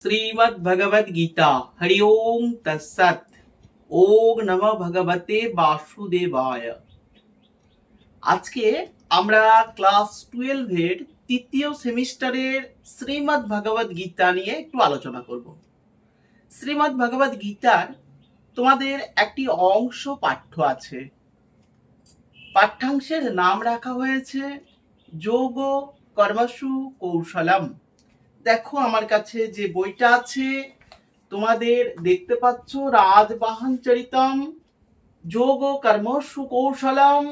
श्रीमद् भगवद गीता हरि ओम तत्सत। ओम नमः भगवते বাসুদেবায়। আজকে আমরা ক্লাস 12 এর তৃতীয় সেমিস্টারের শ্রীমদ্ ভগবদ গীতা নিয়ে একটু আলোচনা করব। শ্রীমদ্ ভগবদ গীতার তোমাদের একটি অংশ পাঠ্য আছে। পাঠ্যাংশের নাম রাখা হয়েছে যোগ কর্মসু কৌশলম। দেখো আমার কাছে যে বইটা আছে তোমাদের দেখতে পাচ্ছ, রাজবাহন চরিতম, যোগ কর্মসু কৌশলম,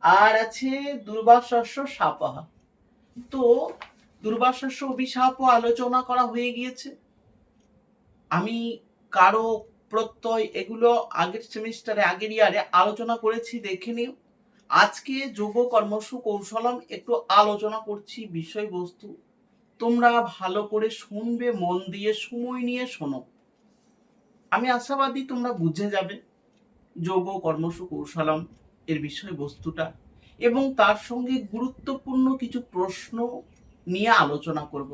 আর আছে দুর্বাসস্য শাপঃ। তো দুর্বাসস্য অভিশাপ আলোচনা করা হয়ে গিয়েছে। আমি কারো প্রত্যয় এগুলো আগের সেমিস্টারে আগের ইয়ারে আলোচনা করেছি, দেখে নিও। আজকে যোগ কর্মসু কৌশলম একটু আলোচনা করছি বিষয়বস্তু। তোমরা ভালো করে শুনবে, মন দিয়ে সময় নিয়ে শোনো। আমি আশাবাদী তোমরা বুঝে যাবে যোগ কর্মসু কৌশলম এর বিষয়বস্তুটা, এবং তার সঙ্গে গুরুত্বপূর্ণ কিছু প্রশ্ন নিয়ে আলোচনা করব।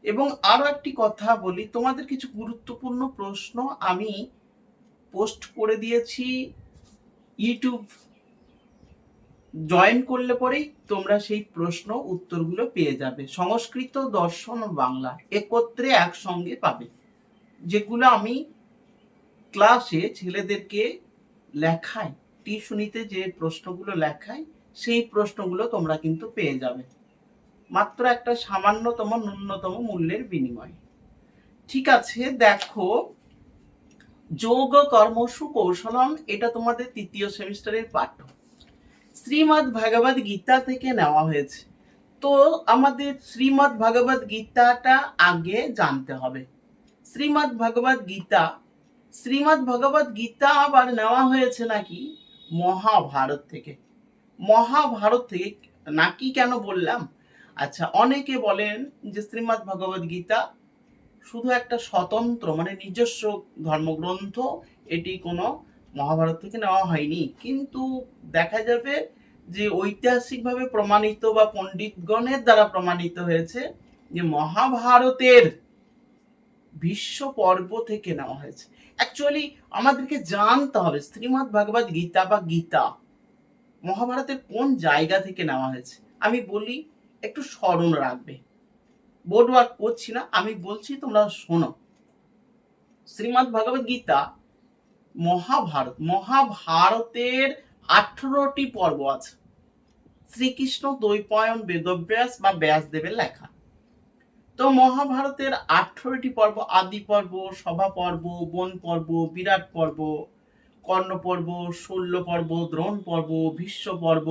এবং আরো একটি কথা বলি, তোমাদের কিছু গুরুত্বপূর্ণ প্রশ্ন আমি পোস্ট করে দিয়েছি ইউটিউব। জয়েন করলে পরেই তোমরা সেই প্রশ্ন উত্তরগুলো পেয়ে যাবে। সংস্কৃত, দর্শন ও বাংলা একত্রে একসঙ্গে পাবে, যেগুলো আমি ক্লাসে ছেলেদেরকে লেখাই, টিউশনিতে যে প্রশ্নগুলো লেখাই সেই প্রশ্নগুলো তোমরা কিন্তু পেয়ে যাবে মাত্র একটা সামান্যতম ন্যূনতম মূল্যের বিনিময়ে। ঠিক আছে, দেখো যোগ কর্মসু কৌশলম এটা তোমাদের তৃতীয় সেমিস্টারের পাঠ্য, শ্রীমদ্ ভগবদ গীতা থেকে নেওয়া হয়েছে। তো আমাদের শ্রীমদ্ ভগবদ গীতাটা আগে জানতে হবে। শ্রীমদ্ ভগবদ গীতা আবার নেওয়া হয়েছে নাকি মহাভারত থেকে। মহাভারত থেকে নাকি কেন বললাম? আচ্ছা, অনেকে বলেন যে শ্রীমদ্ ভগবদ গীতা শুধু একটা স্বতন্ত্র মানে নিজস্ব ধর্মগ্রন্থ, এটি কোনো মহাভারত থেকে নেওয়া হয়নি। কিন্তু দেখা যাবে যে ঐতিহাসিকভাবে প্রমাণিত বা পণ্ডিতগণের দ্বারা প্রমাণিত হয়েছে যে মহাভারতের ভীষ্ম পর্ব থেকে নেওয়া হয়েছে। অ্যাকচুয়ালি আমাদেরকে জানতে হবে শ্রীমদ্ ভগবদ গীতা বা গীতা মহাভারতের কোন জায়গা থেকে নেওয়া হয়েছে। আমি বলি, একটু স্মরণ রাখবে। বোর্ড ওয়ার্ক করছি না, আমি বলছি, তোমরা শোনো। শ্রীমদ্ ভগবদ গীতা মহাভারতের 18টি পর্ব আছে। শ্রীকৃষ্ণ দ্বৈপায়ন বেদব্যাস বা ব্যাসদেবের লেখা। তো মহাভারতের 18টি পর্ব, আদি পর্ব, সভা পর্ব, বন পর্ব, বিরাট পর্ব, কর্ণ পর্ব, শল্য পর্ব, দ্রোণ পর্ব, ভীষ্ম পর্ব।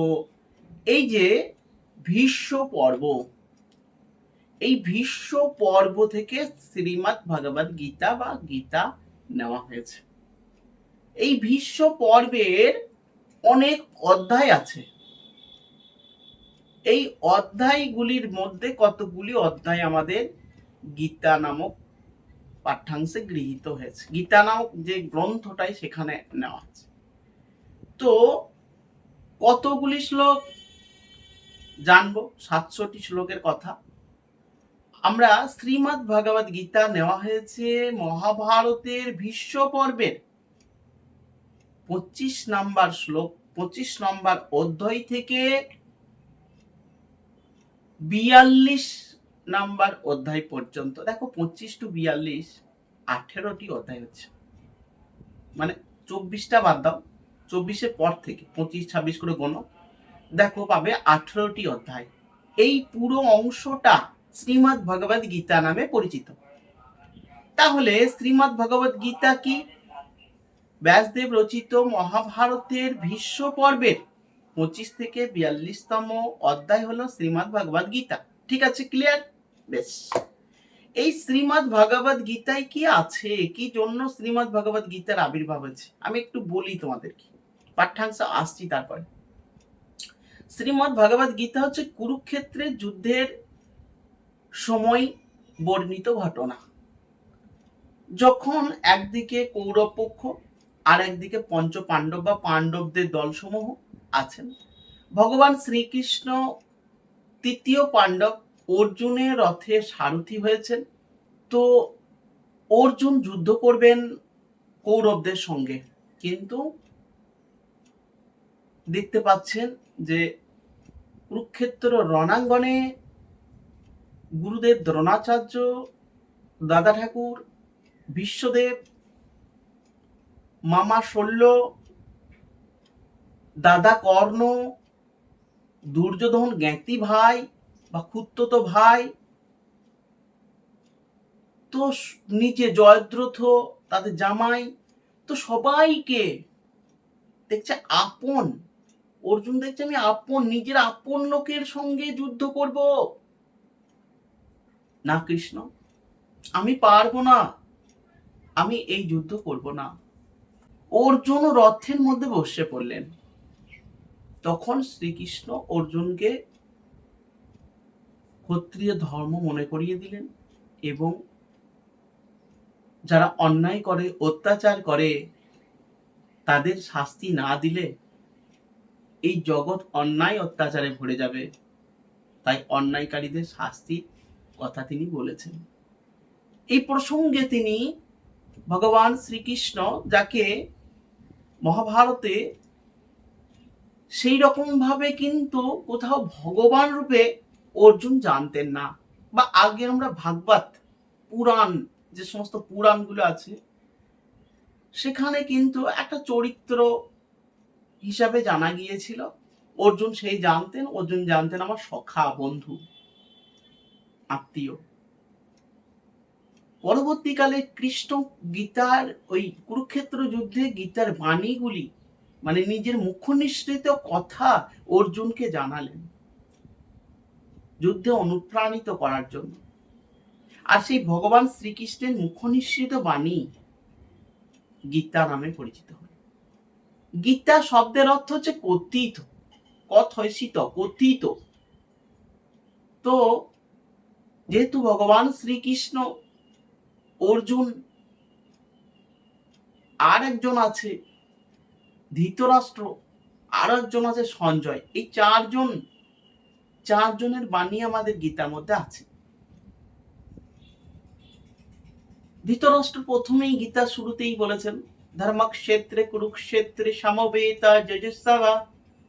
এই যে ভীষ্ম পর্ব, এই ভীষ্ম পর্ব থেকে শ্রীমদ্ ভগবদ গীতা বা গীতা নেওয়া হয়েছে। এই ভীষ্ম পর্বের অনেক অধ্যায় আছে। এই অধ্যায়গুলির মধ্যে কতগুলি অধ্যায় আমাদের গীতা নামক পাঠ্যাংশে গৃহীত হয়েছে। গীতা নামক যে গ্রন্থটাই সেখানে নেওয়া আছে। তো কতগুলি শ্লোক জানবো? 700টি শ্লোকের কথা। আমরা শ্রীমদ্ ভগবদ গীতা নেওয়া হয়েছে মহাভারতের ভীষ্ম পর্বের 25 নম্বর শ্লোক, 25 নম্বর অধ্যায় থেকে 42 নাম্বার অধ্যায় পর্যন্ত। দেখো 25 টু 42, 18টি অধ্যায় হচ্ছে, মানে 24টা বাদ দাও, 24-এর পর থেকে 25, 26 করে গোনো, দেখো পাবে 18টি অধ্যায়। এই পুরো অংশটা শ্রীমদ্ ভগবদ গীতা নামে পরিচিত। তাহলে শ্রীমদ্ ভগবদ গীতা কি? ব্যাসদেব রচিত মহাভারতের ভীষ্ম পর্বের 25 থেকে 42তম অধ্যায় হলো শ্রীমদ্ ভগবদ গীতা। ঠিক আছে, ক্লিয়ার? বেশ। এই শ্রীমদ্ ভগবদ গীতায় কি আছে, কি জন্য শ্রীমদ্ ভগবদ গীতার আবির্ভাব হয়েছে আমি একটু বলি তোমাদেরকে, পাঠ্যাংশ আসছি তারপরে। শ্রীমদ্ ভগবদ গীতা হচ্ছে কুরুক্ষেত্রের যুদ্ধের সময় বর্ণিত ঘটনা। যখন একদিকে কৌরব পক্ষ আর একদিকে পঞ্চ পাণ্ডব বা পাণ্ডবদের দলসমূহ আছেন, ভগবান শ্রীকৃষ্ণ তৃতীয় পাণ্ডব অর্জুনের রথে সারথি হয়েছেন। তো অর্জুন যুদ্ধ করবেন কৌরবদের সঙ্গে, কিন্তু দেখতে পাচ্ছেন যে কুরুক্ষেত্র রণাঙ্গনে গুরুদেব দ্রোণাচার্য, দাদা ঠাকুর, বিশ্বদেব, মামা শল্য, দাদা কর্ণ, দুর্যোধন জ্ঞাতি ভাই বা খুড়তুতো ভাই, তো নিচে জয়দ্রথ তাদের জামাই, তো সবাইকে দেখছে আপন। অর্জুন দেখছে আমি আপন, নিজের আপন লোকের সঙ্গে যুদ্ধ করব না কৃষ্ণ, আমি পারবো না, আমি এই যুদ্ধ করব না। অর্জুন রথের মধ্যে বসে পড়লেন। তখন শ্রীকৃষ্ণ অর্জুনকে ক্ষত্রিয় ধর্ম মনে করিয়ে দিলেন এবং যারা অন্যায় করে, অত্যাচার করে, তাদের শাস্তি না দিলে এই জগৎ অন্যায় অত্যাচারে ভরে যাবে। তাই অন্যায়কারীদের শাস্তির কথা তিনি বলেছেন। এই প্রসঙ্গে তিনি ভগবান শ্রীকৃষ্ণ, যাকে মহাভারতে সেই রকম ভাবে কিন্তু কোথাও ভগবান রূপে অর্জুন জানতেন না, বা আগে আমরা ভাগবত পুরাণ, যে সমস্ত পুরাণগুলো আছে, সেখানে কিন্তু একটা চরিত্র হিসাবে জানা গিয়েছিল অর্জুন, সেই জানতেন, অর্জুন জানতেন আমার সখা, বন্ধু, আত্মীয়। পরবর্তীকালে কৃষ্ণ গীতার ওই কুরুক্ষেত্র যুদ্ধে গীতার বাণীগুলি, মানে নিজের মুখ্য নিঃসৃত কথা অর্জুনকে জানালেন যুদ্ধে অনুপ্রাণিত করার জন্য। আর সেই ভগবান শ্রীকৃষ্ণের মুখ্য নিঃসৃত বাণী গীতা নামে পরিচিত হয়। গীতা শব্দের অর্থ হচ্ছে কথিত, কথিত, কথিত। তো যেহেতু ভগবান শ্রীকৃষ্ণ, অর্জুন, আর একজন আছে ধৃতরাষ্ট্র, আর একজন আছে সঞ্জয়, এই চারজনের বাণী আমাদের গীতার মধ্যে আছে। ধৃতরাষ্ট্র প্রথমেই গীতার শুরুতেই বলেছেন, ধর্মক্ষেত্রে কুরুক্ষেত্রে সমবেতা যজুঃসবা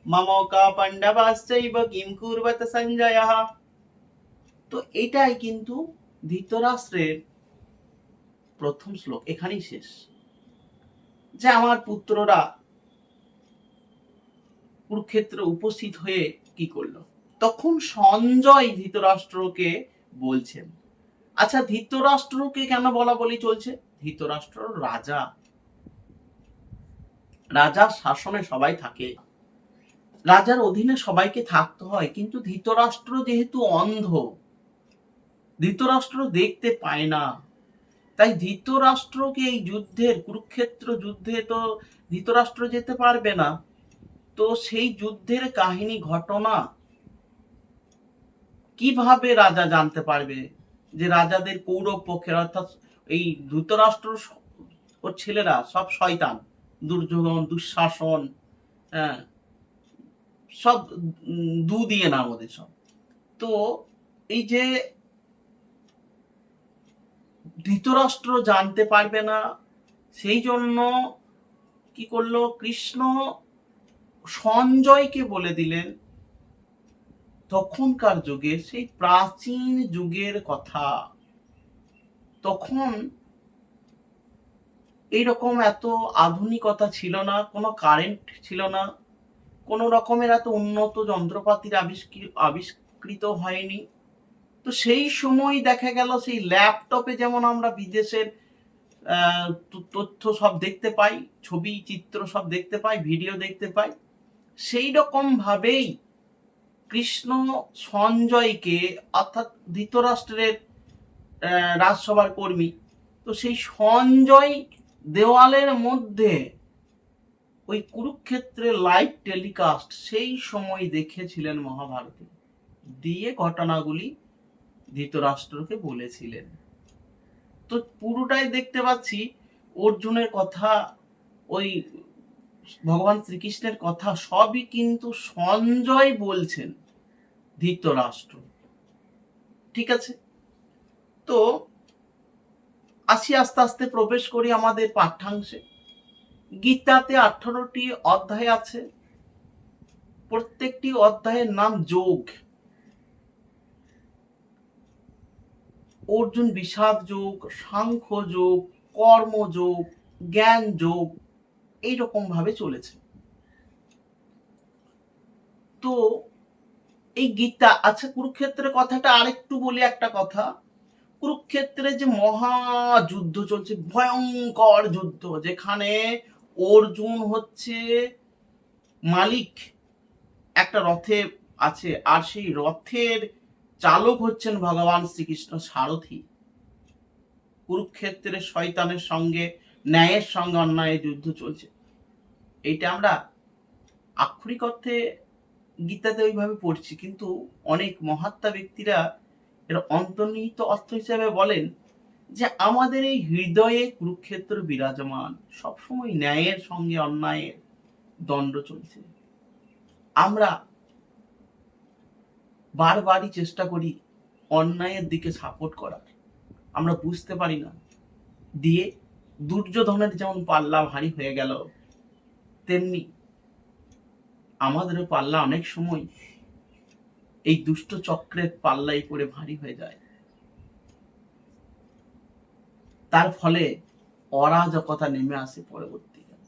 মমকা পাণ্ডবাশ্চৈব কিম কুর্বত সঞ্জয়ঃ। তো এটাই কিন্তু ধৃতরাষ্ট্রের প্রথম শ্লোক, এখানেই শেষ, যে আমার পুত্ররা কুরুক্ষেত্রে উপস্থিত হয়ে কি করলো। তখন সঞ্জয় ধৃতরাষ্ট্রকে বলছেন, আচ্ছা ধৃতরাষ্ট্রকে কেন বলা বলি চলছে? ধৃতরাষ্ট্র রাজা, রাজার শাসনে সবাই থাকে, রাজার অধীনে সবাইকে থাকতে হয়, কিন্তু ধৃতরাষ্ট্র যেহেতু অন্ধ, ধৃতরাষ্ট্র দেখতে পায় না, তাই ধৃতরাষ্ট্রকে এই যুদ্ধের, কুরুক্ষেত্র যুদ্ধে তো ধৃতরাষ্ট্র যেতে পারবে না, তো সেই যুদ্ধের কাহিনী, ঘটনা কিভাবে রাজা জানতে পারবে যে রাজাদের কৌরব পক্ষের, অর্থাৎ এই ধৃতরাষ্ট্র ওর ছেলেরা সব শয়তান, দুর্যোধন, দুঃশাসন, হ্যাঁ, সব দু দিয়ে নাম ওদের সব। তো এই যে ধৃতরাষ্ট্র জানতে পারবে না, সেই জন্য কি করলো কৃষ্ণ, সঞ্জয়কে বলে দিলেন তখনকার যুগে, সেই প্রাচীন যুগের কথা। তখন এইরকম এত আধুনিকতা ছিল না, কোনো কারেন্ট ছিল না, কোন রকমের এত উন্নত যন্ত্রপাতির আবিষ্কৃত হয়নি। তো সেই সময় দেখা গেল সেই ল্যাপটপে যেমন আমরা বিদেশের তথ্য সব দেখতে পাই, ছবি চিত্র সব দেখতে পাই, ভিডিও দেখতে পাই, সেই রকম ভাবেই কৃষ্ণ সঞ্জয়কে, অর্থাৎ ধৃতরাষ্ট্রের রাজসভার কর্মী, তো সেই সঞ্জয় দেওয়ালের মধ্যে ওই কুরুক্ষেত্রের লাইভ টেলিকাস্ট সেই সময় দেখেছিলেন মহাভারতে, দিয়ে ঘটনাগুলি ধৃতরাষ্ট্রকে বলেছিলেন। তো পুরোটাই দেখতে পাচ্ছি অর্জুনের কথা, ওই ভগবান শ্রীকৃষ্ণের কথা সবই কিন্তু সঞ্জয় বলছেন ধৃতরাষ্ট্র। ঠিক আছে, তো আসি আস্তে আস্তে প্রবেশ করি আমাদের পাঠ্যাংশে। গীতাতে 18টি অধ্যায় আছে, প্রত্যেকটি অধ্যায়ের নাম যোগ। অর্জুন বিষাদ যোগ, সাংখ্য যোগ, কর্মযোগ, জ্ঞান যোগ, এইরকম ভাবে চলেছে। তো এই গীতা, আচ্ছা কুরুক্ষেত্রের কথাটা আরেকটু বলি একটা কথা। কুরুক্ষেত্রে যে মহাযুদ্ধ চলছে, ভয়ঙ্কর যুদ্ধ, যেখানে অর্জুন হচ্ছে মালিক, একটা রথে আছে, আর সেই রথের চালক হচ্ছেন ভগবান শ্রীকৃষ্ণ, সারথী। কুরুক্ষেত্রে শয়তানের সঙ্গে, ন্যায়ের সঙ্গে অন্যায়ের যুদ্ধ চলছে। এইটা আমরা আক্ষরিক অর্থে গীতাতে ওইভাবে পড়ছি, কিন্তু অনেক মহাত্মা ব্যক্তিরা এর অন্তর্নিহিত অর্থ হিসেবে বলেন যে আমাদের এই হৃদয়ে কুরুক্ষেত্র বিরাজমান, সবসময় ন্যায়ের সঙ্গে অন্যায়ের দ্বন্দ্ব চলছে। আমরা বারবারই চেষ্টা করি অন্যায়ের দিকে সাপোর্ট করার, আমরা বুঝতে পারি না। দিয়ে দুর্যোধনের যেমন পাল্লা ভারী হয়ে গেল, তেমনি আমাদেরও পাল্লা অনেক সময় এই দুষ্ট চক্রের পাল্লাই পড়ে ভারী হয়ে যায়। তার ফলে অরাজকতা নেমে আসে পরবর্তীকালে।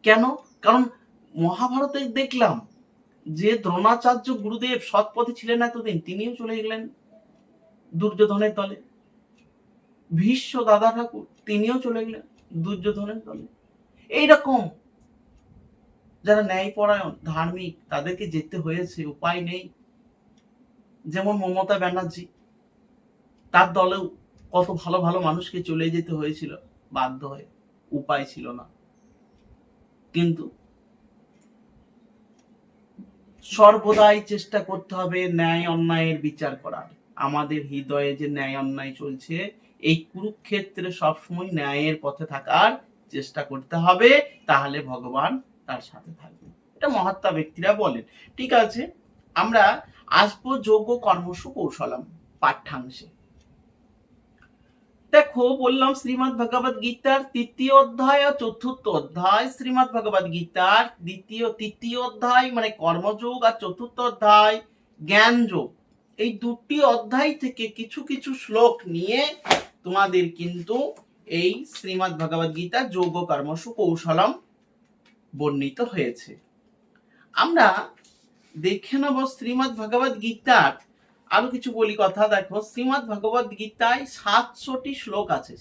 কেন? কারণ মহাভারতে দেখলাম যে দ্রোণাচার্য গুরুদেব সৎপথে ছিলেন এতদিন, তিনিও চলে গেলেন দুর্যোধনের দলে। ভীষ্ম দাদা ঠাকুর, তিনিও চলে গেলেন দুর্যোধনের দলে। এইরকম যারা ন্যায়পরায়ণ ধার্মিক, তাদেরকে যেতে হয়েছে, উপায় নেই। যেমন মমতা ব্যানার্জি, তার দলেও কত ভালো ভালো মানুষকে চলে যেতে হয়েছিল বাধ্য হয়ে, উপায় ছিল না। কিন্তু সর্বদাই চেষ্টা করতে হবে ন্যায় অন্যায়ের বিচার করার। আমাদের হৃদয়ে যে ন্যায় অন্যায় চলছে, এই কুরুক্ষেত্রে সবসময় ন্যায়ের পথে থাকার চেষ্টা করতে হবে, তাহলে ভগবান তার সাথে থাকবে। এটা মহাত্মা ব্যক্তিরা বলেন। ঠিক আছে, আমরা আসবো যোগ কর্মসু কৌশলম পাঠ্যাংশে। দেখো বললাম শ্রীমদ ভগবদ গীতার 3য় অধ্যায় আর 4র্থ অধ্যায়। শ্রীমদ ভগবদ গীতার তৃতীয় অধ্যায় মানে কর্মযোগ, আর 4র্থ অধ্যায় জ্ঞান যোগ। এই দুটি অধ্যায় থেকে কিছু কিছু শ্লোক নিয়ে তোমাদের কিন্তু এই শ্রীমদ ভগবদ গীতা যোগ কর্মসু কৌশলম বর্ণিত হয়েছে। আমরা দেখে নেব শ্রীমদ ভগবদ গীতার আরো কিছু বলি কথা। দেখো শ্রীমদ ভগবদ গীতায় 700টি শ্লোক আছে।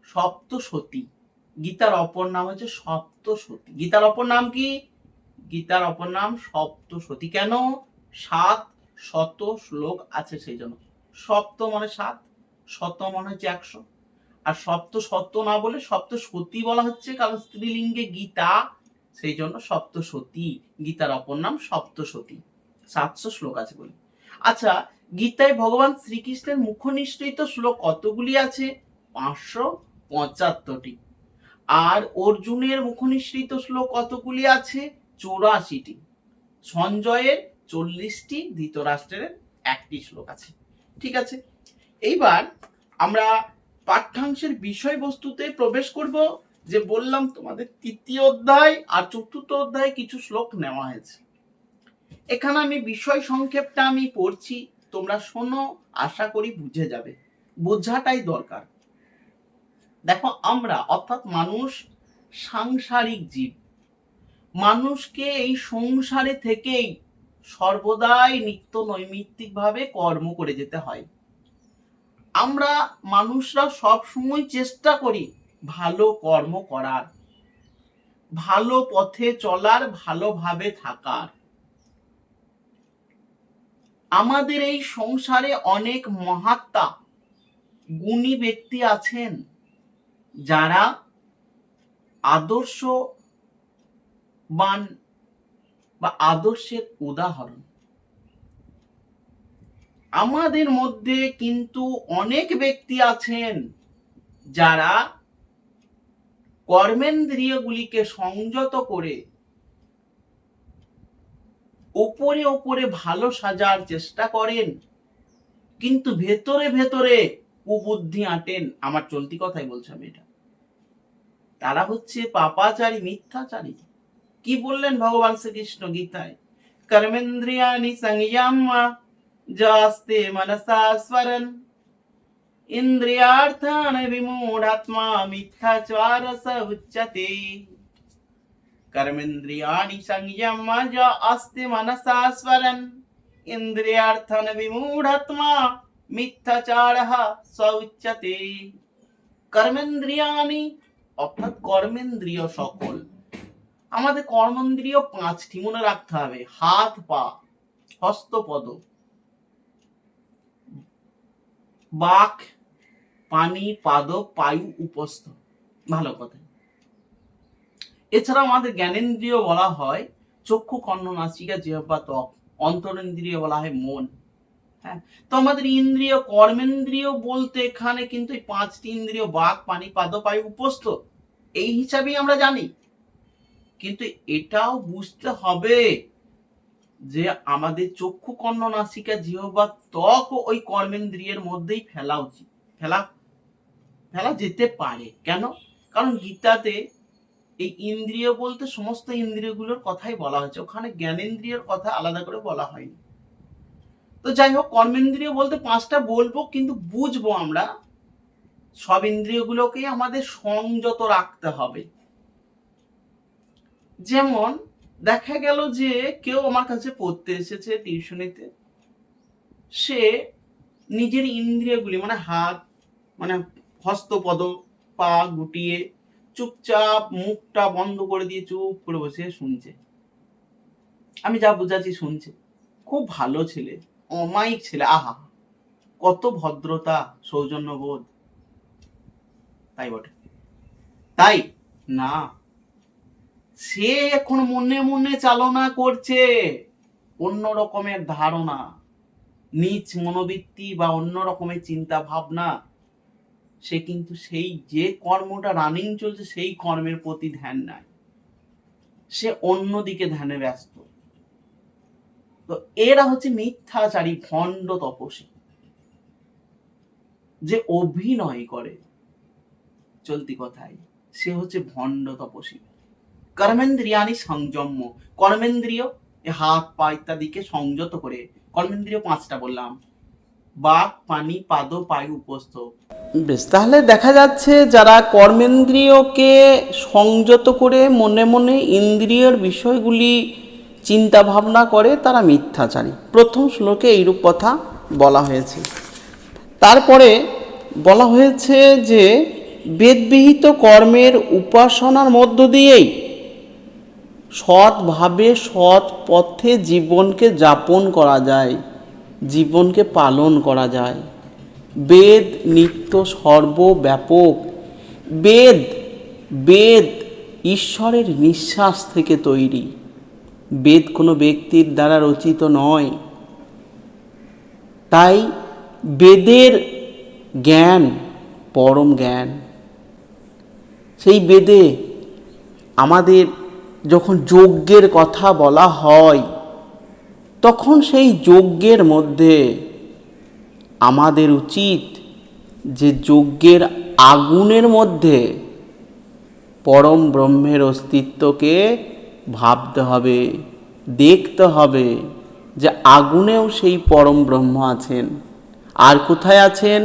সপ্তশতী। গীতার অপর নাম হচ্ছে সপ্তশতী। গীতার অপর নাম কি? গীতার অপর নাম সপ্তশতী। কেন? 700 শ্লোক আছে সেই জন্য। সপ্ত মানে 7, শত মানে হচ্ছে 100, আর সপ্ত না বলে সপ্তশতী বলা হচ্ছে, কারণ স্ত্রীলিঙ্গে গীতা, সেই জন্য সপ্তশতী। গীতার অপর নাম সপ্তশতী। 700 শ্লোক আছে বলে। আচ্ছা, গীতায় ভগবান শ্রীকৃষ্ণের মুখনিসৃত শ্লোক কতগুলি আছে? 575টি। আর অর্জুনের মুখনিসৃত শ্লোক কতগুলি আছে? 84টি। সঞ্জয়ের 40টি, ধৃতরাষ্ট্রের 1টি শ্লোক আছে। ঠিক আছে, এইবার আমরা পাঠ্যাংশের বিষয়বস্তুতে প্রবেশ করব। যে বললাম তোমাদের 3য় অধ্যায় আর 4র্থ অধ্যায়ে কিছু শ্লোক নেওয়া হয়েছে। এখানে আমি বিষয় সংক্ষেপটা আমি পড়ছি, তোমরা শোনো, আশা করি বুঝে যাবে। বোঝাটাই দরকার। দেখো আমরা অর্থাৎ মানুষ সাংসারিক জীব। মানুষকে এই সংসারে থেকেই সর্বদাই নিত্য নৈমিত্তিক ভাবে কর্ম করে যেতে হয়। আমরা মানুষরা সব সময় চেষ্টা করি ভালো কর্ম করার, ভালো পথে চলার, ভালোভাবে থাকার। আমাদের এই সংসারে অনেক মহাত্মা গুণী ব্যক্তি আছেন, যারা আদর্শবান বা আদর্শের উদাহরণ। আমাদের মধ্যে কিন্তু অনেক ব্যক্তি আছেন যারা কর্মেন্দ্রিয়গুলিকে সংযত করে ওপরে ওপরে ভালো সাজার চেষ্টা করেন, কিন্তু ভেতরে ভেতরে কুবুদ্ধি আঁটেন, আমার চলতি কথাই বলছি আমি এটা, তারা হচ্ছে পাপাচারী, মিথ্যাচারী। কি বললেন ভগবান শ্রীকৃষ্ণ গীতায়? কর্মেন্দ্রিয়াণি সংযম্য যাস্তে মনসা স্মরণ ইন্দ্রিয়ার্থান বিমূঢ়াত্মা মিথ্যাচার স উচ্যতে। कर्मेन्द्रियाणि संयम्य ज अस्ति मनसा स्मरन् इंद्रियार्थन विमूढात्मा मिथ्याचारः स उच्यते। কর্মেন্দ্রিয়াণি অর্থাৎ কর্মেন্দ্রিয় সকল। আমাদের কর্মেন্দ্রিয় 5টি মনে রাখতে হবে। হাত, পা, হস্তপদ, বাক, পানি, পাদ, পায়ু, উপস্থ। ভালো কথা। এছাড়া আমাদের জ্ঞানেন্দ্রিয় বলা হয় চক্ষু, কর্ণ, নাসিকা, জিহ্বা, ত্বক। অন্তরেন্দ্রিয় বলা হয় মন। হ্যাঁ, তো আমাদের ইন্দ্রিয়, কর্মেন্দ্রিয় বলতে এখানে কিন্তু এই 5টি ইন্দ্রিয় বাক, পানি, পাদ, পায়ু, উপস্থ এই হিসাবেই আমরা জানি। কিন্তু এটাও বুঝতে হবে যে আমাদের চক্ষু, কর্ণ, নাসিকা, জিহ্বা, ত্বক ওই কর্মেন্দ্রিয়ের মধ্যেই ফেলা উচিত, ফেলা যেতে পারে। কেন? কারণ গীতাতে এই ইন্দ্রিয় বলতে সমস্ত ইন্দ্রিয়গুলোর কথাই বলা হয়েছে, ওখানে জ্ঞানেন্দ্রিয়ের কথা আলাদা করে বলা হয়নি। তো যাই হোক, কর্মেন্দ্রিয় বলতে 5টা বলবো, কিন্তু বুঝবো আমরা সব ইন্দ্রিয়গুলোকেই আমাদের সংযত রাখতে হবে। যেমন দেখা গেল যে কেউ আমার কাছে পড়তে এসেছে টিউশনিতে, সে নিজের ইন্দ্রিয়গুলি মানে হাত, মানে হস্তপদ, পা গুটিয়ে চুপচাপ মুখটা বন্ধ করে দিয়ে চুপ করে বসে শুনছে। আমি যা বুঝাচ্ছি শুনছে। খুব ভালো ছেলে, অমায়িক ছেলে। আহা, কত ভদ্রতা, সৌজন্যবোধ। তাই বটে? তাই না, সে এখন মনে মনে চালনা করছে অন্য রকমের ধারণা, নিচ মনোবৃত্তি বা অন্য রকমের চিন্তা ভাবনা। সে কিন্তু সেই যে কর্মটা রানিং চলছে সেই কর্মের প্রতি ধ্যান নাই, সে অন্যদিকে ধ্যানে ব্যস্ত। তো এরা হচ্ছে মিথ্যাচারী, ভণ্ড তপস্বী, যে অভিনয় করে চলতি কথায়, সে হচ্ছে ভণ্ড তপস্বী। কর্মেন্দ্রিয়াণি সংযম্য, কর্মেন্দ্রিয় হাত, পা ইত্যাদিকে সংযত করে। কর্মেন্দ্রিয় 5টা বললাম, বাক, পানি, পাদ, পায়ু, উপস্থ। বেশ, তাহলে দেখা যাচ্ছে যারা কর্মেন্দ্রিয়কে সংযত করে মনে মনে ইন্দ্রিয়ের বিষয়গুলি চিন্তা ভাবনা করে তারা মিথ্যাচারী। প্রথম শ্লোকে এইরূপ কথা বলা হয়েছে। তারপরে বলা হয়েছে যে বেদবিহিত কর্মের উপাসনার মধ্য দিয়েই সৎভাবে সৎ পথে জীবনকে যাপন করা যায়, জীবনকে পালন করা যায়। বেদ নিত্য সর্বব্যাপক। বেদ ঈশ্বরের নিঃশ্বাস থেকে তৈরি। বেদ কোনো ব্যক্তির দ্বারা রচিত নয়। তাই বেদের জ্ঞান পরম জ্ঞান। সেই বেদে আমাদের যখন যজ্ঞের কথা বলা হয়, তখন সেই যজ্ঞের মধ্যে আমাদের উচিত যে যজ্ঞের আগুনের মধ্যে পরম ব্রহ্মের অস্তিত্বকে ভাবতে হবে, দেখতে হবে যে আগুনেও সেই পরম ব্রহ্ম আছেন। আর কোথায় আছেন?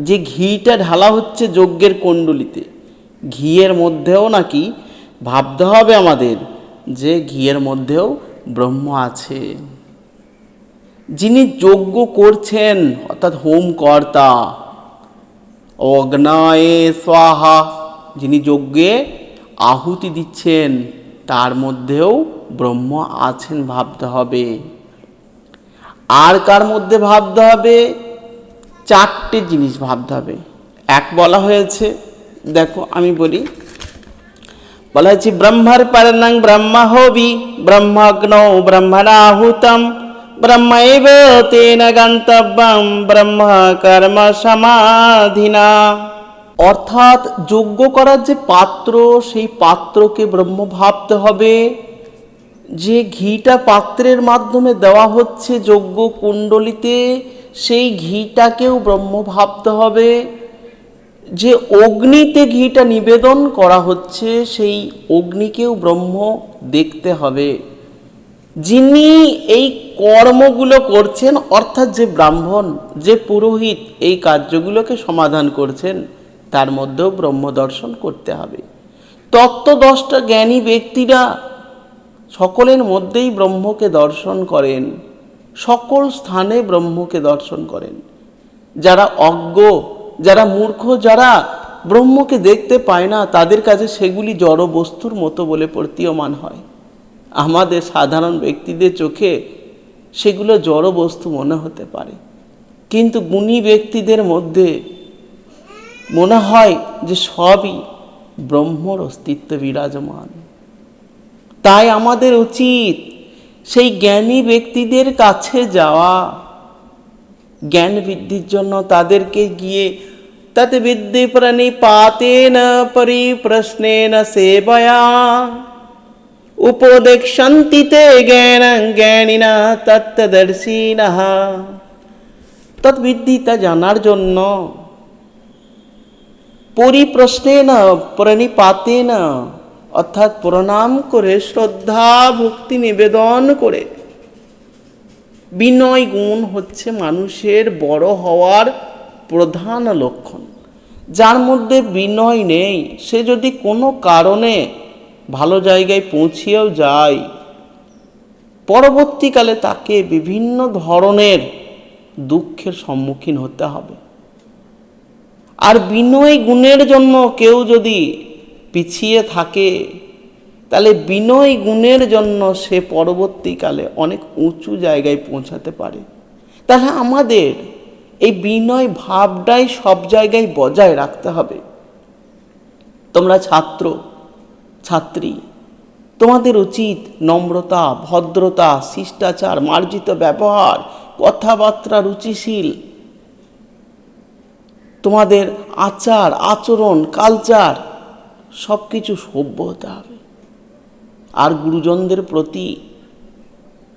যে ঘিটা ঢালা হচ্ছে যজ্ঞের কুণ্ডলিতে, ঘিয়ের মধ্যেও নাকি ভাবতে হবে আমাদের যে ঘিয়ের মধ্যেও ব্রহ্ম আছে। যিনি যজ্ঞ করছেন অর্থাৎ হোমকর্তা, অগ্নয়ে স্বাহা, যিনি যজ্ঞে আহুতি দিচ্ছেন তার মধ্যেও ব্রহ্ম আছেন ভাবতে হবে। আর কার মধ্যে ভাবতে হবে? 4টে জিনিস ভাবতে হবে। এক বলা হয়েছে, দেখো আমি বলি, বলা হয়েছে ব্রহ্মার পরনং ব্রহ্মহোবি ব্রহ্মগ্নৌ ব্রহ্মণাহুতম ব্রহ্মৈব তেন গন্তব্যম ব্রহ্ম কর্ম সমাধিনা। অর্থাৎ যজ্ঞ করার যে পাত্র, সেই পাত্রকে ব্রহ্ম ভাবতে হবে। যে ঘিটা পাত্রের মাধ্যমে দেওয়া হচ্ছে যজ্ঞ কুণ্ডলিতে, সেই ঘিটাকেও ব্রহ্ম ভাবতে হবে। যে অগ্নিতে ঘিটা নিবেদন করা হচ্ছে সেই অগ্নিকেও ব্রহ্ম দেখতে হবে। যিনি এই কর্মগুলো করছেন, অর্থাৎ যে ব্রাহ্মণ, যে পুরোহিত এই কার্যগুলোকে সমাধান করছেন, তার মধ্যেও ব্রহ্ম দর্শন করতে হবে। তত্ত্বদষ্টা জ্ঞানী ব্যক্তিরা সকলের মধ্যেই ব্রহ্মকে দর্শন করেন, সকল স্থানে ব্রহ্মকে দর্শন করেন। যারা অজ্ঞ, যারা মূর্খ, যারা ব্রহ্মকে দেখতে পায় না, তাদের কাছে সেগুলি জড় বস্তুর মতো বলে প্রতীয়মান হয়। আমাদের সাধারণ ব্যক্তিদের চোখে সেগুলো জড় বস্তু মনে হতে পারে, কিন্তু গুণী ব্যক্তিদের মধ্যে মনে হয় যে সবই ব্রহ্মর অস্তিত্ব বিরাজমান। তাই আমাদের উচিত সেই জ্ঞানী ব্যক্তিদের কাছে যাওয়া, জ্ঞান বৃদ্ধির জন্য তাদেরকে গিয়ে তৎ বিদ্ধি প্রণিপাতেন পরিপ্রশ্নেন সেবয়া উপদেক্ষন্তি তে জ্ঞানং জ্ঞানিনা তত্ত্বদর্শিনঃ। তৎবিদ্ধি, তা জানার জন্য, পরিপ্রশ্নেন প্রণিপাতেন, অর্থাৎ প্রণাম করে, শ্রদ্ধা ভক্তি নিবেদন করে। বিনয় গুণ হচ্ছে মানুষের বড় হওয়ার প্রধান লক্ষণ। যার মধ্যে বিনয় নেই, সে যদি কোনো কারণে ভালো জায়গায় পৌঁছেও যায়, পরবর্তীকালে তাকে বিভিন্ন ধরনের দুঃখের সম্মুখীন হতে হবে। আর বিনয় গুণের জন্য কেউ যদি পিছিয়ে থাকে, তাহলে বিনয় গুণের জন্য সে পরবর্তীকালে অনেক উঁচু জায়গায় পৌঁছাতে পারে। তাহলে আমাদের এই বিনয় ভাবটাই সব জায়গায় বজায় রাখতে হবে। তোমরা ছাত্র ছাত্রী, তোমাদের উচিত নম্রতা, ভদ্রতা, শিষ্টাচার, মার্জিত ব্যবহার, কথাবার্তা রুচিশীল, তোমাদের আচার আচরণ কালচার সব কিছু সভ্য হতে হবে। আর গুরুজনদের প্রতি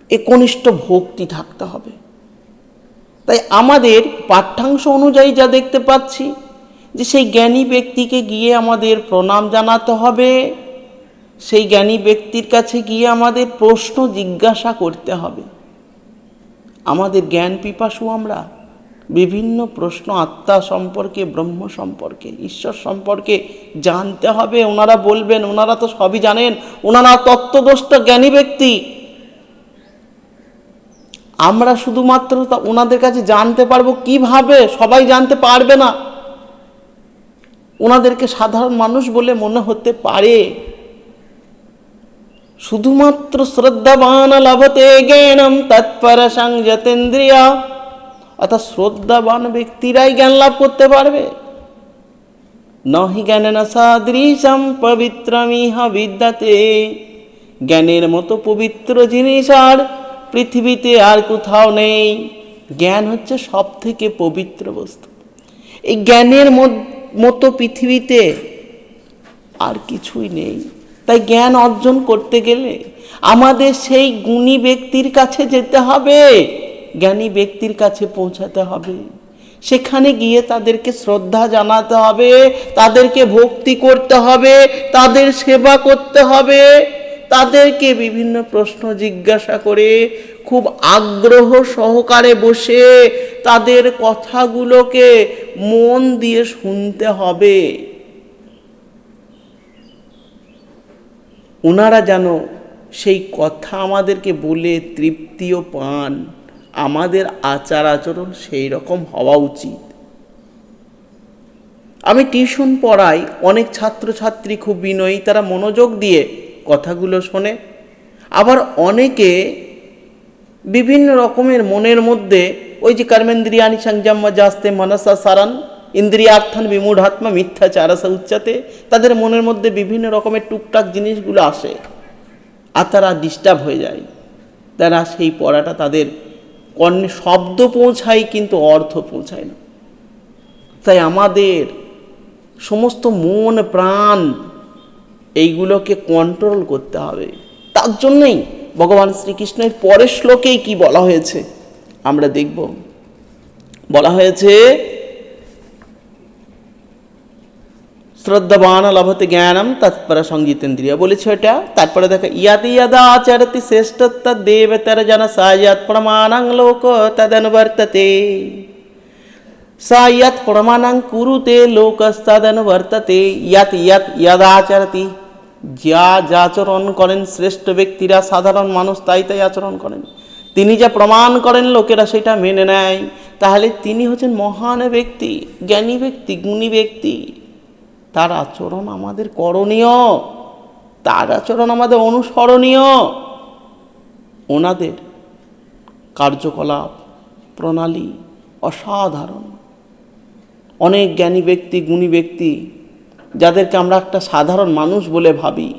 একনিষ্ঠ ভক্তি থাকতে হবে। তাই আমাদের পাঠ্যাংশ অনুযায়ী যা দেখতে পাচ্ছি, যে সেই জ্ঞানী ব্যক্তিকে গিয়ে আমাদের প্রণাম জানাতে হবে, সেই জ্ঞানী ব্যক্তির কাছে গিয়ে আমাদের প্রশ্ন জিজ্ঞাসা করতে হবে। আমাদের জ্ঞান পিপাসু আমরা, বিভিন্ন প্রশ্ন আত্মা সম্পর্কে, ব্রহ্ম সম্পর্কে, ঈশ্বর সম্পর্কে জানতে হবে। ওনারা বলবেন, ওনারা তো সবই জানেন, ওনারা তত্ত্বদষ্টা জ্ঞানী ব্যক্তি। আমরা শুধুমাত্র ওনাদের কাছে জানতে পারবো কিভাবে? সবাই জানতে পারবে না। ওনাদেরকে সাধারণ মানুষ বলে মনে হতে পারে। শুধুমাত্র শ্রদ্ধাবান লভতে জ্ঞানম তৎপর সংযতেন্দ্রিয়া, অর্থাৎ শ্রদ্ধাবান ব্যক্তিরাই জ্ঞান লাভ করতে পারবে। নহি জ্ঞানেন সাদৃশম পবিত্রমিহ বিদ্যতে, জ্ঞানের মতো পবিত্র জিনিস আর পৃথিবীতে আর কোথাও নেই। জ্ঞান হচ্ছে সব থেকে পবিত্র বস্তু। এই জ্ঞানের মতো পৃথিবীতে আর কিছুই নেই। তাই জ্ঞান অর্জন করতে গেলে আমাদের সেই গুণী ব্যক্তির কাছে যেতে হবে, জ্ঞানী ব্যক্তির কাছে পৌঁছাতে হবে। সেখানে গিয়ে তাদেরকে শ্রদ্ধা জানাতে হবে, তাদেরকে ভক্তি করতে হবে, তাদের সেবা করতে হবে, তাদেরকে বিভিন্ন প্রশ্ন জিজ্ঞাসা করে খুব আগ্রহ সহকারে বসে তাদের কথাগুলোকে মন দিয়ে শুনতে হবে। ওনারা যেন সেই কথা আমাদেরকে বলে তৃপ্তিও পান। আমাদের আচার আচরণ সেই রকম হওয়া উচিত। আমি টিউশন পড়াই, অনেক ছাত্রছাত্রী খুব বিনয়ী, তারা মনোযোগ দিয়ে কথাগুলো শোনে। আবার অনেকে বিভিন্ন রকমের মনের মধ্যে ওই যে কর্মেন্দ্রিয়ানি সংযম্য জাস্তে মনসা সারান ইন্দ্রিয়ার্থান বিমূঢ়াত্মা মিথ্যাচারসা উচ্চাতে, তাদের মনের মধ্যে বিভিন্ন রকমের টুকটাক জিনিসগুলো আসে আর তারা ডিস্টার্ব হয়ে যায়। তারা সেই পড়াটা তাদের কর্ণে শব্দ পৌঁছায় কিন্তু অর্থ পৌঁছায় না। তাই আমাদের সমস্ত মন প্রাণ এইগুলোকে কন্ট্রোল করতে হবে। তার জন্যই ভগবান শ্রীকৃষ্ণের পরের শ্লোকেই কি বলা হয়েছে আমরা দেখব। বলা হয়েছে শ্রদ্ধাবান লভতে জ্ঞানম তৎপর সংজিতেন্দ্রিয় বলেছে এটা। তারপরে দেখো ইয়াতি ইয়াদা আচরতি শ্রেষ্ঠত্ব দেবতর জন সায়াত প্রমাণং লোক তদনুবর্ততে সায়াত প্রমাণং কুরুতে লোকস্তদনুবর্ততে ইয়াত ইয়াত ইয়াদাচরতি, যা যা আচরণ করেন শ্রেষ্ঠ ব্যক্তিরা, সাধারণ মানুষ তাই তাই আচরণ করেন। তিনি যা প্রমাণ করেন লোকেরা সেটা মেনে নেয়। তাহলে তিনি হচ্ছেন মহান ব্যক্তি, জ্ঞানী ব্যক্তি, গুণী ব্যক্তি। তার আচরণ আমাদের করণীয়, তার আচরণ আমাদের অনুসরণীয়। ওনাদের কার্যকলাপ প্রণালী অসাধারণ। অনেক জ্ঞানী ব্যক্তি, গুণী ব্যক্তি, যাদেরকে আমরা একটা সাধারণ মানুষ বলে ভাবি,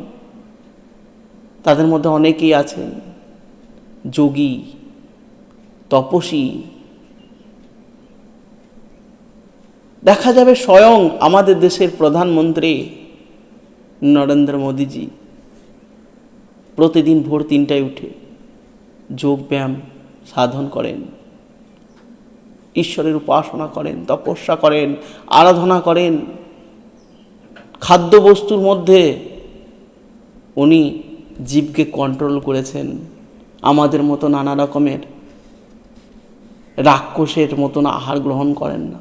তাদের মধ্যে অনেকেই আছেন যোগী, তপস্বী। দেখা যাবে স্বয়ং আমাদের দেশের প্রধানমন্ত্রী নরেন্দ্র মোদীজি প্রতিদিন ভোর 3টায় উঠে যোগ ব্যায়াম সাধন করেন, ঈশ্বরের উপাসনা করেন, তপস্যা করেন, আরাধনা করেন। খাদ্যবস্তুর মধ্যে উনি জীবকে কন্ট্রোল করেছেন। আমাদের মতো নানা রকমের রাক্ষসের মতন আহার গ্রহণ করেন না।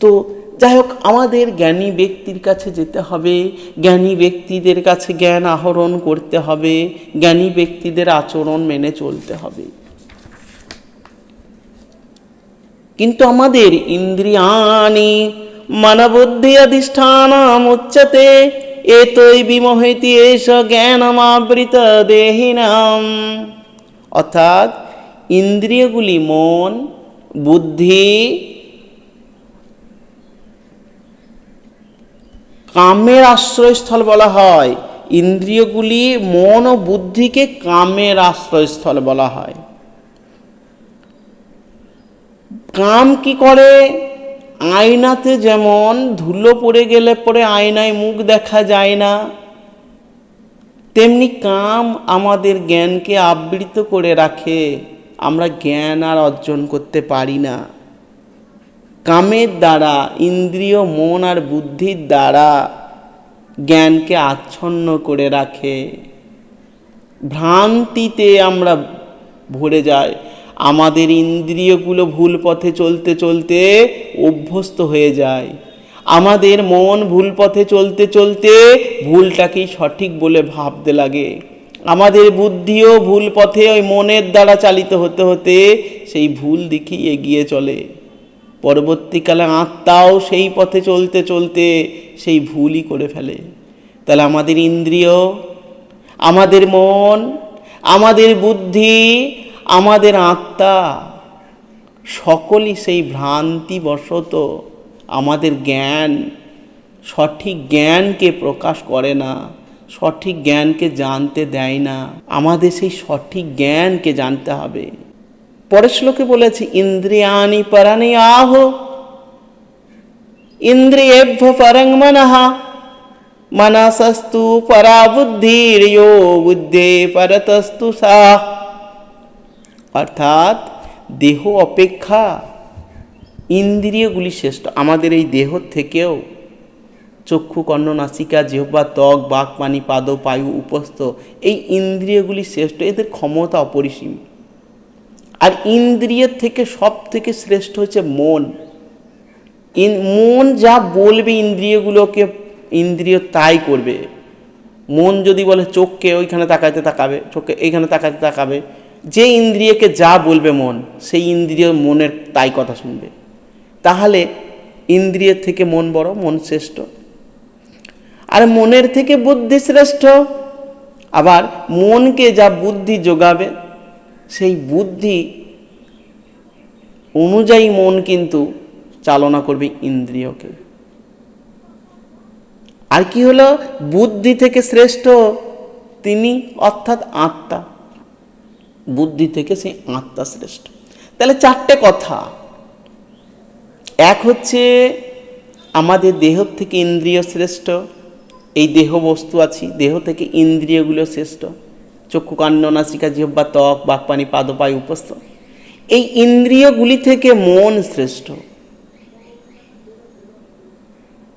তো যাই হোক, আমাদের জ্ঞানী ব্যক্তির কাছে যেতে হবে, জ্ঞানী ব্যক্তিদের কাছে জ্ঞান আহরণ করতে হবে, জ্ঞানী ব্যক্তিদের আচরণ মেনে চলতে হবে। কিন্তু আমাদের ইন্দ্রিয়াণি মনবুদ্ধি অধিষ্ঠানম উচ্যতে এতই বিমোহিতি এষ জ্ঞানমাবৃত দেহিনাম। অর্থাৎ ইন্দ্রিয়গুলি মন, বুদ্ধি, কামের আশ্রয়স্থল বলা হয়। ইন্দ্রিয়গুলি মন ও বুদ্ধিকে কামের আশ্রয়স্থল বলা হয়। কাম কি করে? আয়নাতে যেমন ধুলো পড়ে গেলে পরে আয়নায় মুখ দেখা যায় না, তেমনি কাম আমাদের জ্ঞানকে আবৃত করে রাখে। আমরা জ্ঞান আর অর্জন করতে পারি না। কামের দ্বারা, ইন্দ্রিয় মন আর বুদ্ধির দ্বারা জ্ঞানকে আচ্ছন্ন করে রাখে। ভ্রান্তিতে আমরা ভরে যাই। আমাদের ইন্দ্রিয়গুলো ভুল পথে চলতে চলতে অভ্যস্ত হয়ে যায়। আমাদের মন ভুল পথে চলতে চলতে ভুলটাকেই সঠিক বলে ভাবতে লাগে। আমাদের বুদ্ধিও ভুল পথে ওই মনের দ্বারা চালিত হতে হতে সেই ভুল দিকেই এগিয়ে চলে। পরবর্তীকালে আত্মাও সেই পথে চলতে চলতে সেই ভুলই করে ফেলে। তাহলে আমাদের ইন্দ্রিয়, আমাদের মন, আমাদের বুদ্ধি, আমাদের আত্মা সকলই সেই ভ্রান্তিবশত আমাদের জ্ঞান, সঠিক জ্ঞানকে প্রকাশ করে না, সঠিক জ্ঞানকে জানতে দেয় না। আমাদের সেই সঠিক জ্ঞানকে জানতে হবে। পরের শ্লোকে বলেছে ইন্দ্রিয়াণি পরাণি আহ ইন্দ্রিয়েভ্য পরং মনঃ মনসস্তু পরা বুদ্ধির ইয়ো বুদ্ধে পরতস্তু সা। অর্থাৎ দেহ অপেক্ষা ইন্দ্রিয়গুলি শ্রেষ্ঠ। আমাদের এই দেহ থেকেও চক্ষু, কর্ণ, নাসিকা, জিহ্বা, ত্বক, বাক, পানি, পাদ, পায়ু, উপস্থ, এই ইন্দ্রিয়গুলি শ্রেষ্ঠ। এদের ক্ষমতা অপরিসীম। আর ইন্দ্রিয়ের থেকে সব থেকে শ্রেষ্ঠ হচ্ছে মন। মন যা বলবে ইন্দ্রিয়গুলোকে, ইন্দ্রিয় তাই করবে। মন যদি বলে চোখকে ওইখানে তাকাতে তাকাবে, চোখকে এইখানে তাকাতে তাকাবে। যে ইন্দ্রিয়কে যা বলবে মন, সেই ইন্দ্রিয় মনের তাই কথা শুনবে। তাহলে ইন্দ্রিয়ের থেকে মন বড়, মন শ্রেষ্ঠ। আর মনের থেকে বুদ্ধি শ্রেষ্ঠ। আবার মনকে যা বুদ্ধি যোগাবে, সেই বুদ্ধি অনুযায়ী মন কিন্তু চালনা করবে ইন্দ্রিয়কে। আর কি হলো? বুদ্ধি থেকে শ্রেষ্ঠ তিনি, অর্থাৎ আত্মা। বুদ্ধি থেকে সেই আত্মা শ্রেষ্ঠ। তাহলে চারটে কথা। এক হচ্ছে আমাদের দেহ থেকে ইন্দ্রিয় শ্রেষ্ঠ। এই দেহ বস্তু আছি, দেহ থেকে ইন্দ্রিয়গুলো শ্রেষ্ঠ। চক্ষু, কান, নাসিকা, জিহ্বা, ত্বক, বাক্পানি, পাদপায়, উপস্থ, এই ইন্দ্রিয়গুলি থেকে মন শ্রেষ্ঠ।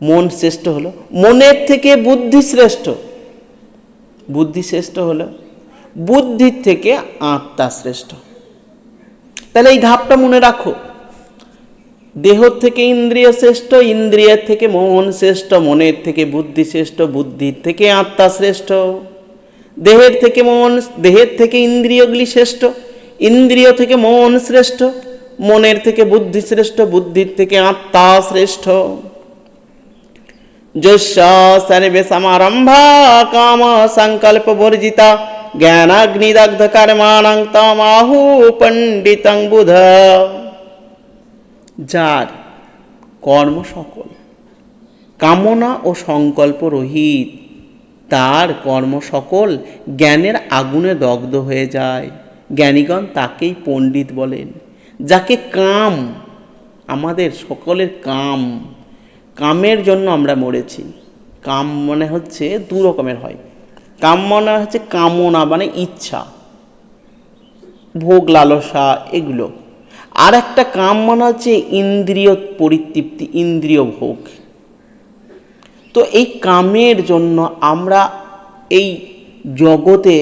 মন শ্রেষ্ঠ হলো, মনের থেকে বুদ্ধি শ্রেষ্ঠ, বুদ্ধি শ্রেষ্ঠ হলো, বুদ্ধির থেকে আত্মা শ্রেষ্ঠ। তাহলে এই ধাপটা মনে রাখো, দেহ থেকে ইন্দ্রিয় শ্রেষ্ঠ, ইন্দ্রিয়ের থেকে মন শ্রেষ্ঠ, মনের থেকে বুদ্ধি শ্রেষ্ঠ, বুদ্ধির থেকে আত্মা শ্রেষ্ঠ। দেহের থেকে ইন্দ্রিয়গুলি শ্রেষ্ঠ, ইন্দ্রিয় থেকে মন শ্রেষ্ঠ, মনের থেকে বুদ্ধি শ্রেষ্ঠ, বুদ্ধির থেকে আত্মা শ্রেষ্ঠ। যস্য সর্বে সমারম্ভা কাম সংকল্প বর্জিতা জ্ঞানাগ্নিদগ্ধ কর্মাণং তমাহু পণ্ডিতং বুধ। যার কর্ম সকল কামনা ও সংকল্প রহিত, তার কর্ম সকল জ্ঞানের আগুনে দগ্ধ হয়ে যায়, জ্ঞানীগণ তাকেই পণ্ডিত বলেন। যাকে কাম, আমাদের সকলের কাম, কামের জন্য আমরা মরেছি। কাম মানে হচ্ছে দু রকমের হয়। কাম মানে হচ্ছে কামনা, মানে ইচ্ছা, ভোগ লালসা এগুলো। আর একটা কাম মানে হচ্ছে ইন্দ্রিয় পরিতৃপ্তি, ইন্দ্রিয় ভোগ। তো এই কামের জন্য আমরা এই জগতে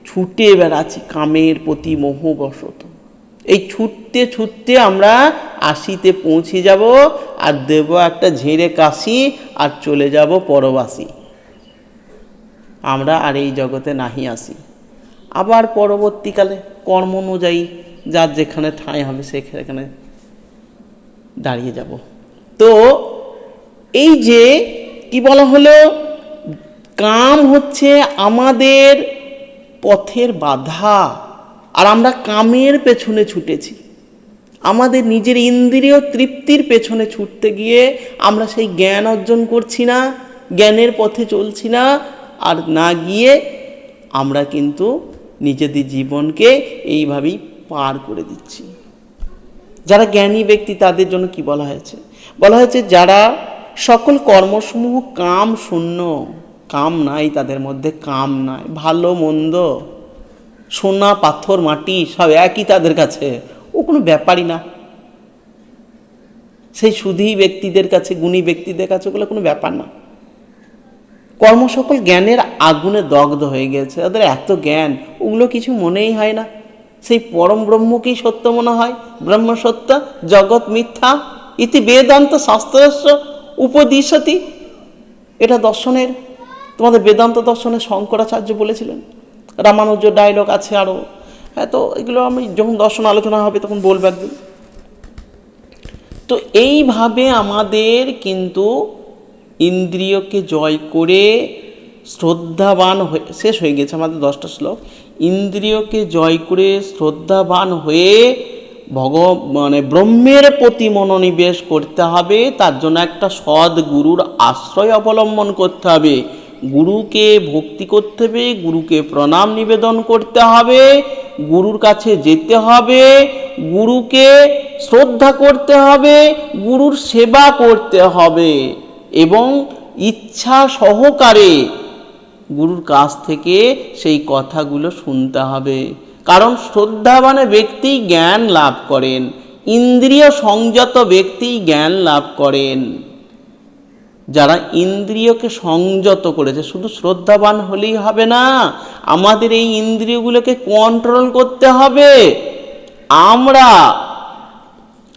ছুটে বেড়াচ্ছি, কামের প্রতি মোহবশত। এই ছুটতে ছুটতে আমরা আশিতে পৌঁছে যাব, আর দেব একটা ঝেড়ে কাশি, আর চলে যাব পরবাসী। আমরা আর এই জগতে নাহি আসি। আবার পরবর্তীকালে কর্ম অনুযায়ী যার যেখানে ঠাঁই হবে সেখানে দাঁড়িয়ে যাব। তো এই যে কি বলা হলো, কাম হচ্ছে আমাদের পথের বাধা, আর আমরা কামের পেছনে ছুটেছি। আমাদের নিজের ইন্দ্রিয় তৃপ্তির পেছনে ছুটতে গিয়ে আমরা সেই জ্ঞান অর্জন করছি না, জ্ঞানের পথে চলছি না, আর না গিয়ে আমরা কিন্তু নিজেদের জীবনকে এইভাবেই পার করে দিচ্ছি। যারা জ্ঞানী ব্যক্তি তাদের জন্য কি বলা হয়েছে? বলা হয়েছে যারা সকল কর্মসমূহ কাম শূন্য, কাম নাই তাদের মধ্যে, কাম নাই। ভালো মন্দ, সোনা পাথর মাটি সব একই তাদের কাছে, ও কোনো ব্যাপারই না। সেই সুধী ব্যক্তিদের কাছে, গুণী ব্যক্তিদের কাছে ওগুলো কোনো ব্যাপার না। কর্ম সকল জ্ঞানের আগুনে দগ্ধ হয়ে গেছে, তাদের এত জ্ঞান, ওগুলো কিছু মনেই হয় না। সেই পরম ব্রহ্মকেই সত্য মনে হয়। ব্রহ্ম সত্য, জগৎ মিথ্যা ইতি বেদান্ত শাস্ত্রস্য উপদিশতি। এটা দর্শনের, তোমাদের বেদান্ত দর্শনের শঙ্করাচার্য বলেছিলেন। রামানুজ ডায়লগ আছে আরও। হ্যাঁ, তো এগুলো আমি যখন দর্শন আলোচনা হবে তখন বলবো একদিন। তো এইভাবে আমাদের কিন্তু ইন্দ্রিয়কে জয় করে শ্রদ্ধাবান হয়ে, শেষ হয়ে গেছে আমাদের 10টা শ্লোক। ইন্দ্রিয়কে জয় করে শ্রদ্ধাবান হয়ে ব্রহ্মের প্রতি মনোনিবেশ করতে হবে। তার জন্য একটা সৎ গুরুর আশ্রয় অবলম্বন করতে হবে। গুরুকে ভক্তি করতে হবে, গুরুকে প্রণাম নিবেদন করতে হবে, গুরুর কাছে যেতে হবে, গুরুকে শ্রদ্ধা করতে হবে, গুরুর সেবা করতে হবে, এবং ইচ্ছা সহকারে গুরুর কাছ থেকে সেই কথাগুলো শুনতে হবে। কারণ শ্রদ্ধাবান ব্যক্তি জ্ঞান লাভ করেন, ইন্দ্রিয় সংযত ব্যক্তি জ্ঞান লাভ করেন। যারা ইন্দ্রিয়কে সংযত করেছে, শুধু শ্রদ্ধাবান হলেই হবে না, আমাদের এই ইন্দ্রিয়গুলোকে কন্ট্রোল করতে হবে। আমরা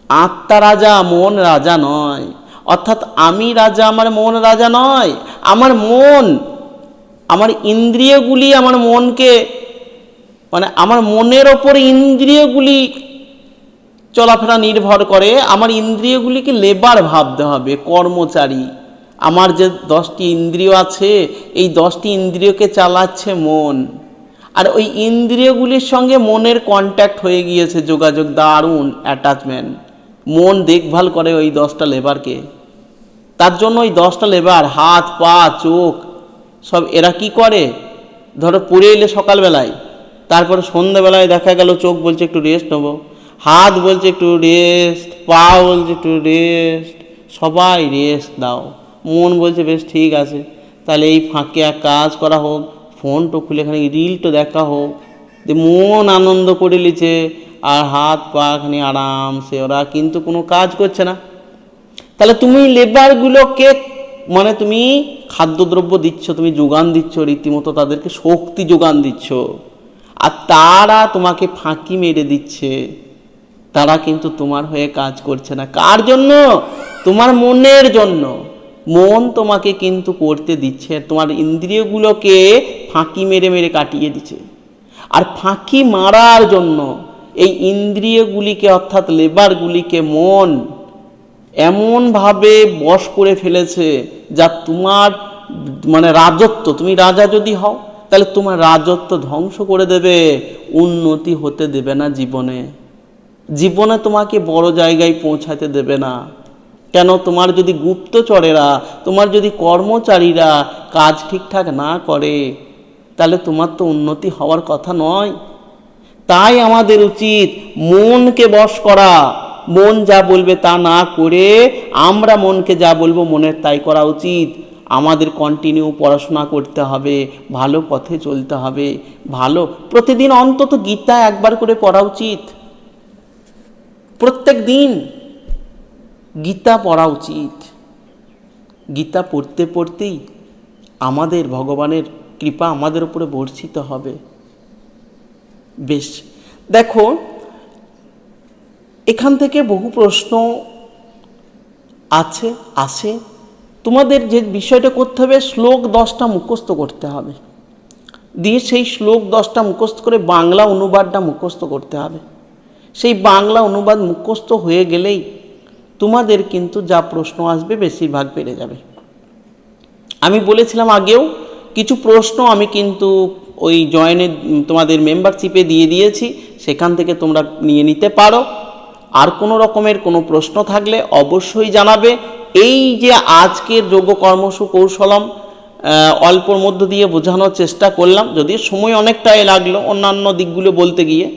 আত্মা রাজা, মন রাজা নয়। অর্থাৎ আমি রাজা, আমার মন রাজা নয়। আমার মন, আমার ইন্দ্রিয়গুলি আমার মনকে, আমার মনের ওপর ইন্দ্রিয়গুলি চলাফেরা নির্ভর করে। আমার ইন্দ্রিয়গুলিকে লেবার ভাবতে হবে, কর্মচারী। আমার যে 10টি ইন্দ্রিয় আছে, এই 10টি ইন্দ্রিয়কে চালাচ্ছে মন, আর ওই ইন্দ্রিয়গুলির সঙ্গে মনের কন্ট্যাক্ট হয়ে গিয়েছে, যোগাযোগ, দারুণ অ্যাটাচমেন্ট। মন দেখভাল করে ওই 10টা লেবারকে। তার জন্য ওই 10টা লেবার, হাত পা চোখ সব, এরা কি করে, ধরো পড়ে এলে সকালবেলায়, তারপরে সন্ধ্যাবেলায় দেখা গেল চোখ বলছে একটু রেস্ট নেবো, হাত বলছে একটু রেস্ট, পা বলছে একটু রেস্ট, সবাই রেস্ট দাও। মন বলছে বেশ ঠিক আছে, তাহলে এই ফাঁকে এক কাজ করা হোক, ফোনটো খুলে খানি রিলটো দেখা হোক, যে মন আনন্দ করে লিছে, আর হাত পা খানি আরামসে, ওরা কিন্তু কোনো কাজ করছে না। তাহলে তুমি লেবারগুলোকে মানে তুমি খাদ্যদ্রব্য দিচ্ছ, তুমি যোগান দিচ্ছ, রীতিমতো তাদেরকে শক্তি যোগান দিচ্ছ, আর তারা তোমাকে ফাঁকি মেরে দিচ্ছে। তারা কিন্তু তোমার হয়ে কাজ করছে না। কার জন্য? তোমার মনের জন্য। মন তোমাকে কিন্তু করতে দিচ্ছে, তোমার ইন্দ্রিয়গুলোকে ফাঁকি মেরে মেরে কাটিয়ে দিচ্ছে। আর ফাঁকি মারার জন্য এই ইন্দ্রিয়গুলিকে অর্থাৎ লেবারগুলিকে মন এমনভাবে বশ করে ফেলেছে, যা তোমার মানে রাজত্ব, তুমি রাজা যদি হও তাহলে তোমার রাজত্ব ধ্বংস করে দেবে, উন্নতি হতে দেবে না জীবনে। জীবনে তোমাকে বড় জায়গায় পৌঁছাতে দেবে না। কেন? তোমার যদি গুপ্তচরেরা, তোমার যদি কর্মচারীরা কাজ ঠিকঠাক না করে, তাহলে তোমার তো উন্নতি হওয়ার কথা নয়। তাই আমাদের উচিত মনকে বশ করা, মন যা বলবে তা না করে আমরা মনকে যা বলবো মনের তাই করা উচিত। আমাদের কন্টিনিউ পড়াশোনা করতে হবে, ভালো পথে চলতে হবে, ভালো প্রতিদিন অন্তত গীতা একবার করে পড়া উচিত। প্রত্যেক দিন গীতা পড়া উচিত। গীতা পড়তে পড়তেই আমাদের ভগবানের কৃপা আমাদের উপরে বর্ষিত হবে। বেশ, দেখো এখান থেকে বহু প্রশ্ন আসে। তোমাদের যে বিষয়টা করতে হবে, শ্লোক 10টা মুখস্থ করতে হবে, দিয়ে সেই শ্লোক 10টা মুখস্থ করে বাংলা অনুবাদটা মুখস্থ করতে হবে। সেই বাংলা অনুবাদ মুখস্থ হয়ে গেলেই তোমাদের কিন্তু যা প্রশ্ন আসবে বেশিরভাগ পেরে যাবে। আমি বলেছিলাম আগেও, কিছু প্রশ্ন আমি কিন্তু ওই জয়েনে তোমাদের মেম্বারশিপে দিয়ে দিয়েছি, সেখান থেকে তোমরা নিয়ে নিতে পারো। আর কোনো রকমের কোনো প্রশ্ন থাকলে অবশ্যই জানাবে। এই যে আজকের যোগ কর্মসু কৌশলম অল্পর মধ্য দিয়ে বোঝানোর চেষ্টা করলাম, যদিও সময় অনেকটাই লাগলো অন্যান্য দিকগুলো বলতে গিয়ে।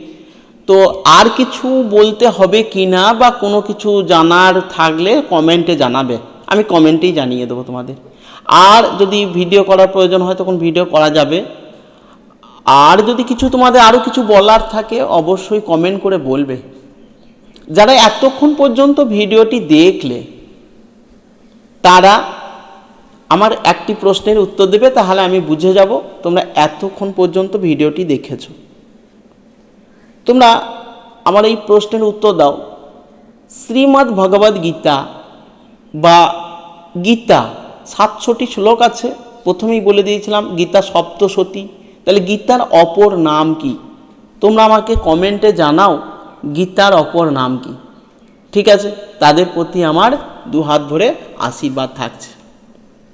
তো আর কিছু বলতে হবে কি না বা কোনো কিছু জানার থাকলে কমেন্টে জানাবে, আমি কমেন্টেই জানিয়ে দেবো তোমাদের। আর যদি ভিডিও করার প্রয়োজন হয় তখন ভিডিও করা যাবে। আর যদি কিছু তোমাদের আরও কিছু বলার থাকে অবশ্যই কমেন্ট করে বলবে। যারা এতক্ষণ পর্যন্ত ভিডিওটি দেখলে তারা আমার একটি প্রশ্নের উত্তর দেবে, তাহলে আমি বুঝে যাব তোমরা এতক্ষণ পর্যন্ত ভিডিওটি দেখেছো। তোমরা আমার এই প্রশ্নের উত্তর দাও, শ্রীমদ্ ভগবদ্ গীতা বা গীতা 700টি শ্লোক আছে। প্রথমেই বলে দিয়েছিলাম গীতা সপ্তশতী, তাহলে গীতার অপর নাম কি? তোমরা আমাকে কমেন্টে জানাও গীতার অপর নাম কি। ঠিক আছে, তাদের প্রতি আমার দু হাত ধরে আশীর্বাদ থাকছে।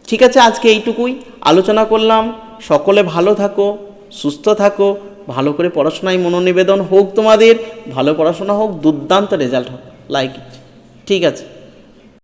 ঠিক আছে, আজকে এইটুকুই আলোচনা করলাম। সকলে ভালো থাকো, সুস্থ থাকো, ভালো করে পড়াশোনায় মনোনিবেদন হোক, তোমাদের ভালো পড়াশোনা হোক, দুর্দান্ত রেজাল্ট হোক, লাইক ইট। ঠিক আছে।